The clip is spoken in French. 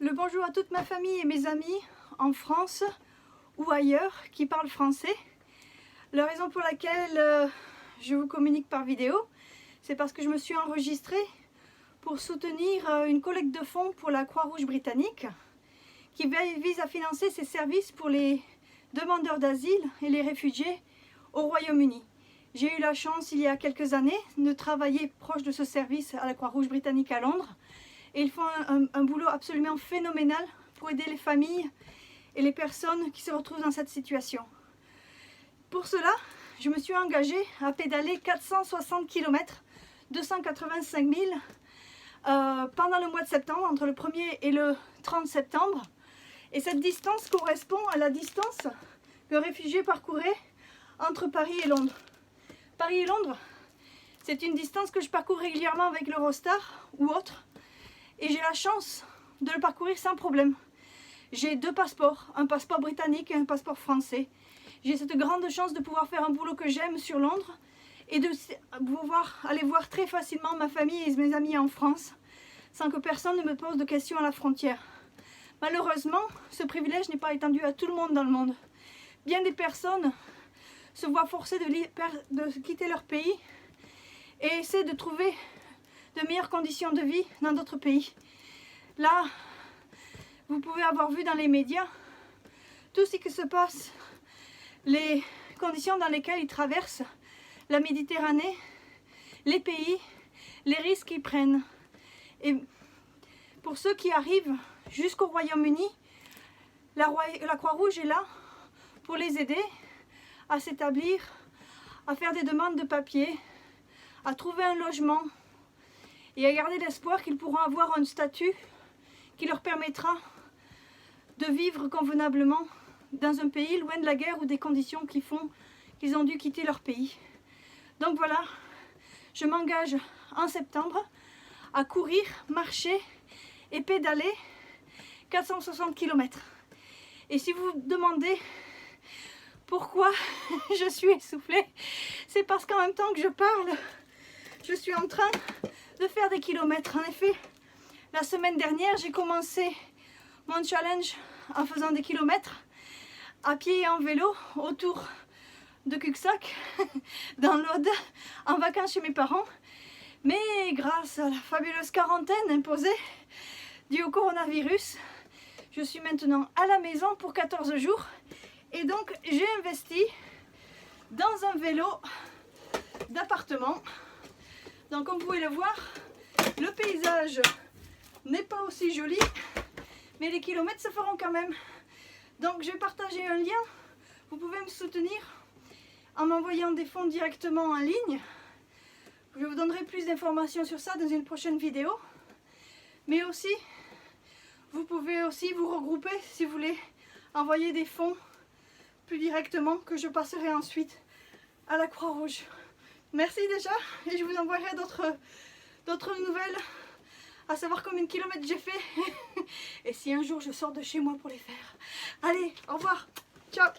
Le bonjour à toute ma famille et mes amis en France ou ailleurs qui parlent français. La raison pour laquelle je vous communique par vidéo, c'est parce que je me suis enregistrée pour soutenir une collecte de fonds pour la Croix-Rouge britannique qui vise à financer ses services pour les demandeurs d'asile et les réfugiés au Royaume-Uni. J'ai eu la chance il y a quelques années de travailler proche de ce service à la Croix-Rouge britannique à Londres. Et ils font un boulot absolument phénoménal pour aider les familles et les personnes qui se retrouvent dans cette situation. Pour cela, je me suis engagée à pédaler 460 km, 285 000 pendant le mois de septembre, entre le 1er et le 30 septembre. Et cette distance correspond à la distance que réfugiés parcouraient entre Paris et Londres. Paris et Londres, c'est une distance que je parcours régulièrement avec l'Eurostar ou autre. Et j'ai la chance de le parcourir sans problème. J'ai deux passeports, un passeport britannique et un passeport français. J'ai cette grande chance de pouvoir faire un boulot que j'aime sur Londres et de pouvoir aller voir très facilement ma famille et mes amis en France sans que personne ne me pose de questions à la frontière. Malheureusement, ce privilège n'est pas étendu à tout le monde dans le monde. Bien des personnes se voient forcées de quitter leur pays et essaient de trouver de meilleures conditions de vie dans d'autres pays. Là, vous pouvez avoir vu dans les médias tout ce qui se passe, les conditions dans lesquelles ils traversent la Méditerranée, les pays, les risques qu'ils prennent. Et pour ceux qui arrivent jusqu'au Royaume-Uni, la Croix-Rouge est là pour les aider à s'établir, à faire des demandes de papier, à trouver un logement et à garder l'espoir qu'ils pourront avoir un statut qui leur permettra de vivre convenablement dans un pays loin de la guerre ou des conditions qui font qu'ils ont dû quitter leur pays. Donc voilà, je m'engage en septembre à courir, marcher et pédaler 460 km. Et si vous vous demandez pourquoi je suis essoufflée, c'est parce qu'en même temps que je parle, je suis en train de faire des kilomètres. En effet, la semaine dernière, j'ai commencé mon challenge en faisant des kilomètres à pied et en vélo autour de Cuxac, dans l'Aude, en vacances chez mes parents. Mais grâce à la fabuleuse quarantaine imposée due au coronavirus, je suis maintenant à la maison pour 14 jours. Et donc, j'ai investi dans un vélo d'appartement. Donc, comme vous pouvez le voir, le paysage n'est pas aussi joli, mais les kilomètres se feront quand même. Donc, je vais partager un lien. Vous pouvez me soutenir en m'envoyant des fonds directement en ligne. Je vous donnerai plus d'informations sur ça dans une prochaine vidéo. Mais aussi, vous pouvez aussi vous regrouper si vous voulez envoyer des fonds plus directement que je passerai ensuite à la Croix-Rouge. Merci déjà et je vous envoierai d'autres nouvelles, à savoir combien de kilomètres j'ai fait et si un jour je sors de chez moi pour les faire. Allez, au revoir, ciao.